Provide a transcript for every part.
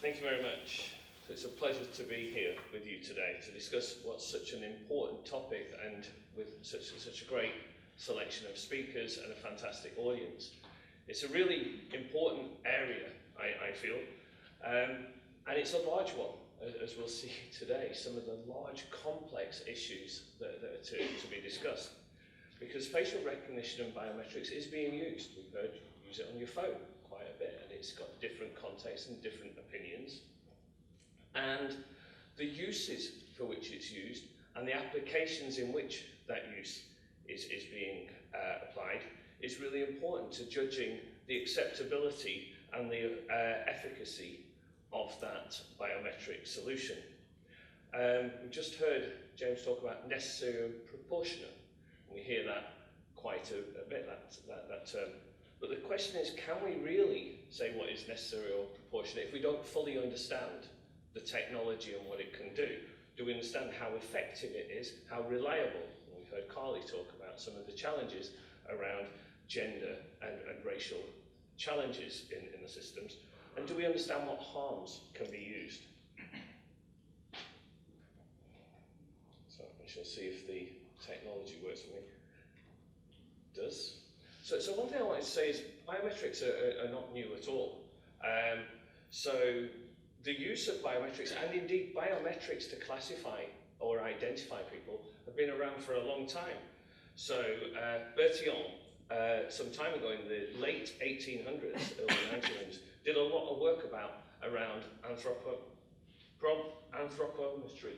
Thank you very much. It's a pleasure to be here with you today to discuss what's such an important topic and with such a great selection of speakers and a fantastic audience. It's a really important area, I feel, and it's a large one, as we'll see today, some of the large complex issues that are to be discussed. Because facial recognition and biometrics is being used. We've heard you use it on your phone quite a bit, and it's got different contexts and different opinions. And the uses for which it's used and the applications in which that use is being applied is really important to judging the acceptability and the efficacy of that biometric solution. We just heard James talk about necessary and proportionate. We hear that quite a bit, that term. But the question is, can we really say what is necessary or proportionate if we don't fully understand the technology and what it can do? Do we understand how effective it is, how reliable? We've heard Carly talk about some of the challenges around gender and racial challenges in the systems. And do we understand what harms can be used? So we shall see if the technology works for me. It does. So one thing I wanted to say is biometrics are not new at all. So the use of biometrics, and indeed biometrics to classify or identify people, have been around for a long time. So Bertillon, some time ago in the late 1800s, early 1900s, did a lot of work around anthropometry.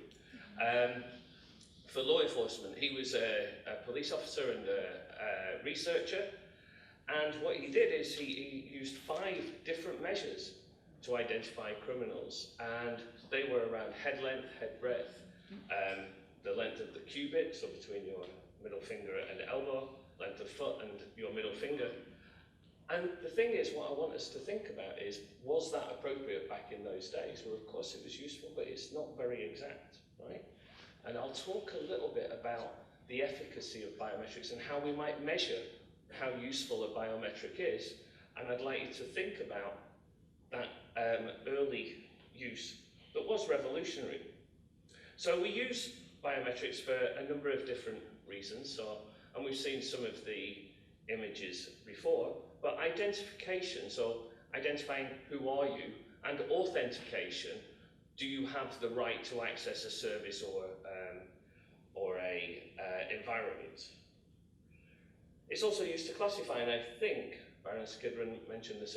For law enforcement, he was a police officer and a researcher, and what he did is he used 5 different measures to identify criminals, and they were around head length, head breadth, the length of the cubit, so between your middle finger and elbow, length of foot and your middle finger. And the thing is, what I want us to think about is, was that appropriate back in those days? Well, of course it was useful, but it's not very exact, right? And I'll talk a little bit about the efficacy of biometrics and how we might measure how useful a biometric is. And I'd like you to think about that early use that was revolutionary. So we use biometrics for a number of different reasons, and we've seen some of the images before, but identification, so identifying who are you, and authentication, do you have the right to access a service or a environment? It's also used to classify, and I think Baroness Kidron mentioned this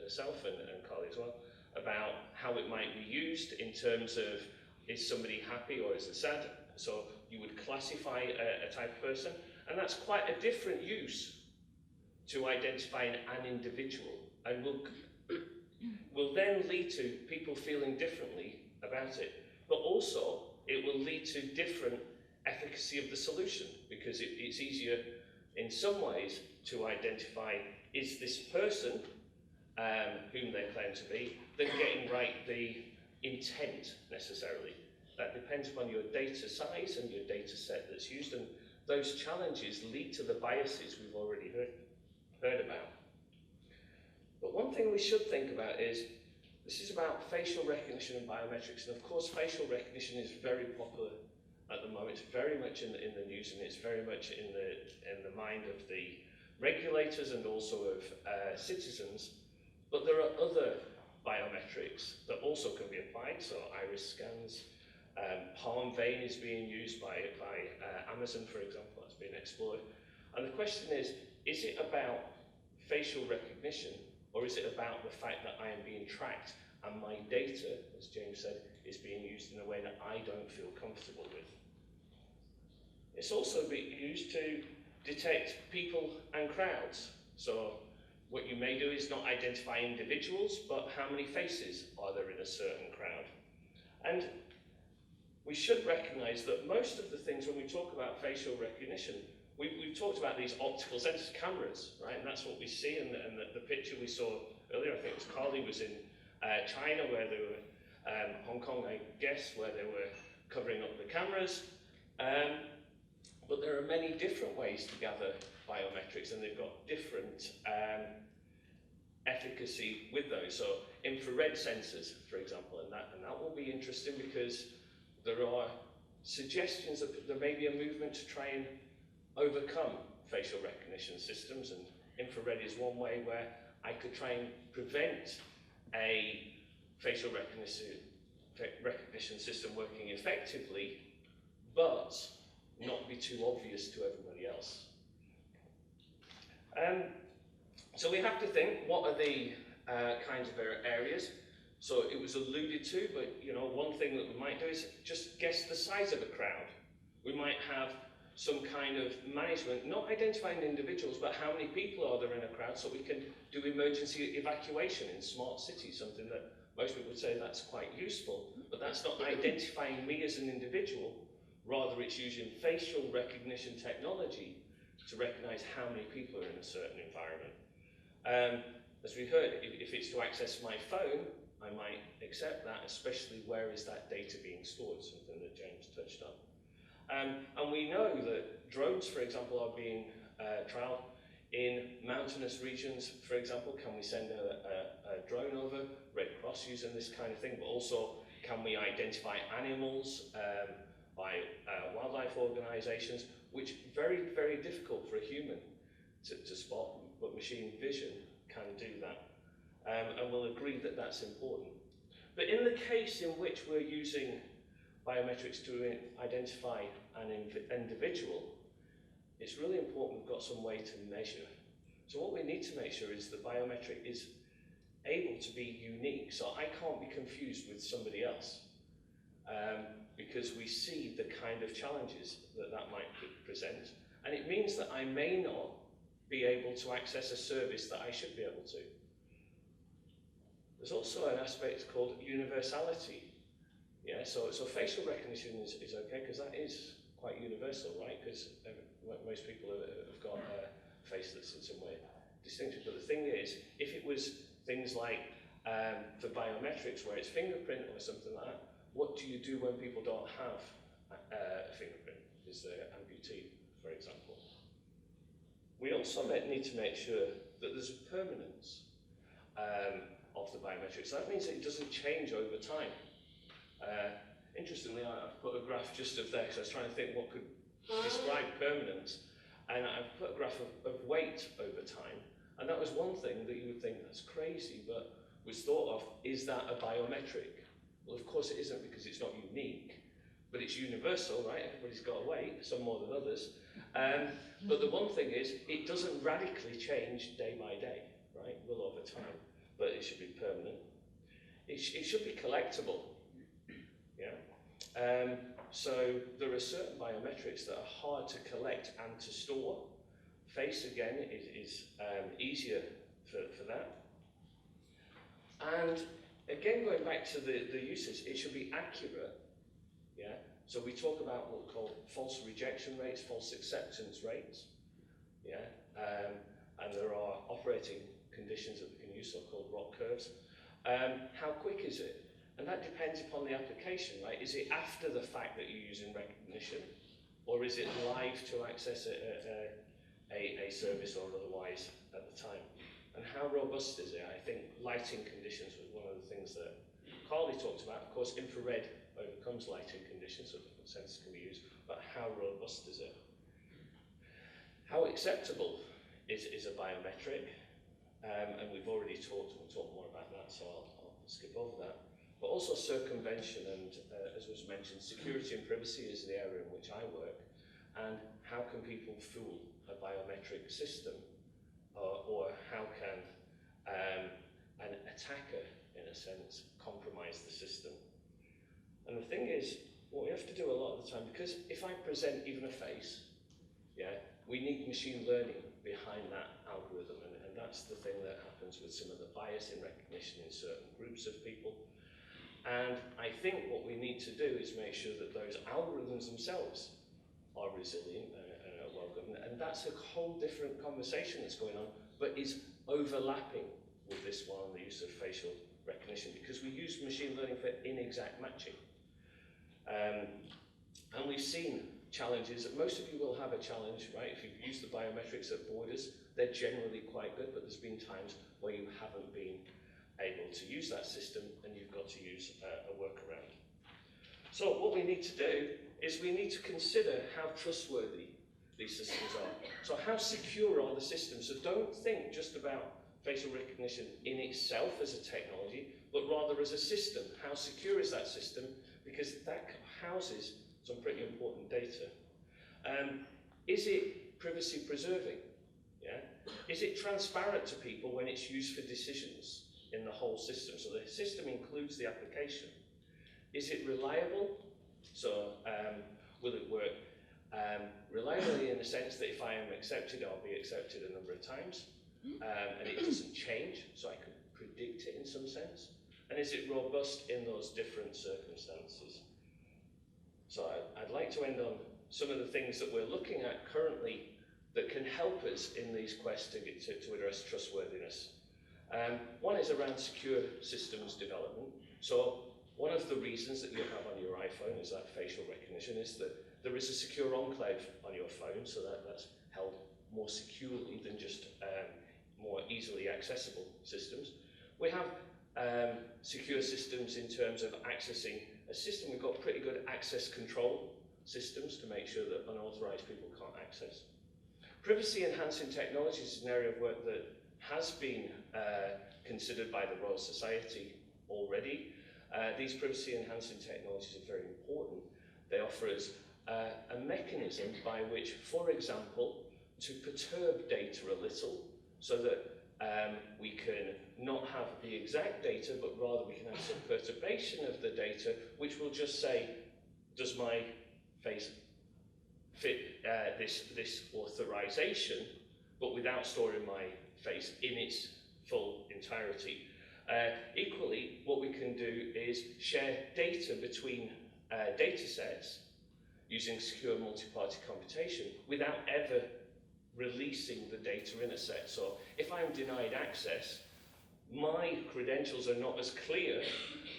herself and Carly as well, about how it might be used in terms of, is somebody happy or is it sad? So you would classify a type of person, and that's quite a different use to identifying an individual, and will then lead to people feeling differently about it. But also, it will lead to different efficacy of the solution, because it's easier in some ways to identify, is this person whom they claim to be, than getting right the intent necessarily. That depends upon your data size and your data set that's used, and those challenges lead to the biases we've already heard about. But one thing we should think about is, this is about facial recognition and biometrics, and of course facial recognition is very popular at the moment. It's very much in the news, and it's very much in the mind of the regulators and also of citizens. But there are other biometrics that also can be applied, so iris scans, palm vein is being used by Amazon, for example, that's being explored. And the question is it about facial recognition, or is it about the fact that I am being tracked and my data, as James said, is being used in a way that I don't feel comfortable with? It's also being used to detect people and crowds. So what you may do is not identify individuals, but how many faces are there in a certain crowd. And we should recognize that most of the things when we talk about facial recognition, we've talked about these optical sensors, cameras, right? And that's what we see in the picture we saw earlier. I think it was Carly was in China, where they were, Hong Kong, I guess, where they were covering up the cameras. But there are many different ways to gather biometrics, and they've got different efficacy with those. So infrared sensors, for example, and that will be interesting because there are suggestions that there may be a movement to try and overcome facial recognition systems, and infrared is one way where I could try and prevent a facial recognition system working effectively, but not be too obvious to everybody else. So we have to think, what are the kinds of areas? So it was alluded to, but you know, one thing that we might do is just guess the size of a crowd. We might have some kind of management, not identifying individuals, but how many people are there in a crowd, so we can do emergency evacuation in smart cities, something that most people would say that's quite useful, but that's not identifying me as an individual, rather it's using facial recognition technology to recognize how many people are in a certain environment. As we heard, if it's to access my phone, I might accept that, especially where is that data being stored, something that James touched on. And we know that drones, for example, are being trialled in mountainous regions. For example, can we send a drone over? Red Cross using this kind of thing, but also can we identify animals by wildlife organisations, which very, very difficult for a human to spot, but machine vision can do that. And we'll agree that that's important. But in the case in which we're using biometrics to identify an individual, it's really important we've got some way to measure. So what we need to make sure is the biometric is able to be unique, so I can't be confused with somebody else, because we see the kind of challenges that might present, and it means that I may not be able to access a service that I should be able to. There's also an aspect called universality. Yeah, so facial recognition is okay, because that is quite universal, right? Because most people have got a face that's in some way distinctive. But the thing is, if it was things like for biometrics, where it's fingerprint or something like that, what do you do when people don't have a fingerprint? Is they're amputee, for example. We also need to make sure that there's a permanence of the biometrics. That means that it doesn't change over time. Interestingly, I've put a graph just of there, because I was trying to think what could describe permanence, and I've put a graph of weight over time, and that was one thing that you would think, that's crazy, but was thought of, is that a biometric? Well, of course it isn't, because it's not unique, but it's universal, right? Everybody's got a weight, some more than others. But the one thing is, it doesn't radically change day by day, right? Will over time, but it should be permanent. It should be collectible. Yeah. So there are certain biometrics that are hard to collect and to store. Face, again, is easier for that. And again, going back to the uses, it should be accurate. Yeah. So we talk about what we call false rejection rates, false acceptance rates. Yeah. And there are operating conditions that we can use, so-called ROC curves. How quick is it? And that depends upon the application, right? Is it after the fact that you're using recognition, or is it live to access a service or otherwise at the time? And how robust is it? I think lighting conditions was one of the things that Carly talked about. Of course, infrared overcomes lighting conditions, so different sensors can be used, but how robust is it? How acceptable is a biometric? And we've already talked, and we'll talk more about that, so I'll skip over that. But also circumvention and, as was mentioned, security and privacy is the area in which I work. And how can people fool a biometric system? Or how can an attacker, in a sense, compromise the system? And the thing is, what we have to do a lot of the time, because if I present even a face, yeah, we need machine learning behind that algorithm, and that's the thing that happens with some of the bias in recognition in certain groups of people. And I think what we need to do is make sure that those algorithms themselves are resilient and are well governed, and that's a whole different conversation that's going on, but is overlapping with this one, the use of facial recognition, because we use machine learning for inexact matching. And we've seen challenges. Most of you will have a challenge, right? If you've used the biometrics at borders, they're generally quite good, but there's been times where you haven't been able to use that system, and you've got to use a workaround. So what we need to do is we need to consider how trustworthy these systems are. So how secure are the systems? So don't think just about facial recognition in itself as a technology, but rather as a system. How secure is that system? Because that houses some pretty important data. Is it privacy preserving? Yeah? Is it transparent to people when it's used for decisions in the whole system? So the system includes the application. Is it reliable? So will it work reliably in the sense that if I am accepted, I'll be accepted a number of times, and it doesn't change, so I can predict it in some sense? And is it robust in those different circumstances? So I'd like to end on some of the things that we're looking at currently that can help us in these quests to address trustworthiness. One is around secure systems development. So one of the reasons that you have on your iPhone is that facial recognition is that there is a secure enclave on your phone, so that's held more securely than just more easily accessible systems. We have secure systems in terms of accessing a system. We've got pretty good access control systems to make sure that unauthorized people can't access. Privacy enhancing technologies is an area of work that has been considered by the Royal Society already. These privacy enhancing technologies are very important. They offer us a mechanism by which, for example, to perturb data a little so that we can not have the exact data, but rather we can have some perturbation of the data, which will just say, does my face fit this authorization, but without storing my face in its full entirety. Equally, what we can do is share data between data sets using secure multi-party computation without ever releasing the data in a set. So if I'm denied access, my credentials are not as clear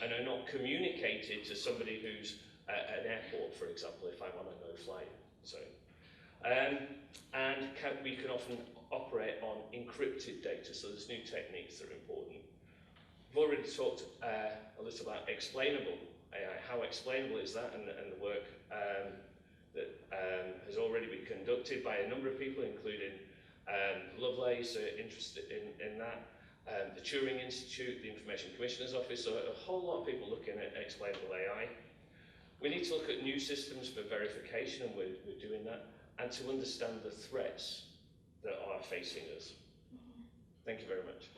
and are not communicated to somebody who's at an airport, for example, if I'm on a no-fly zone. We can often operate on encrypted data, so there's new techniques that are important. We've already talked a little about explainable AI. How explainable is that, and the work that has already been conducted by a number of people, including Lovelace, interested in that, the Turing Institute, the Information Commissioner's Office, so a whole lot of people looking at explainable AI. We need to look at new systems for verification, and we're doing that, and to understand the threats that are facing us. Thank you very much.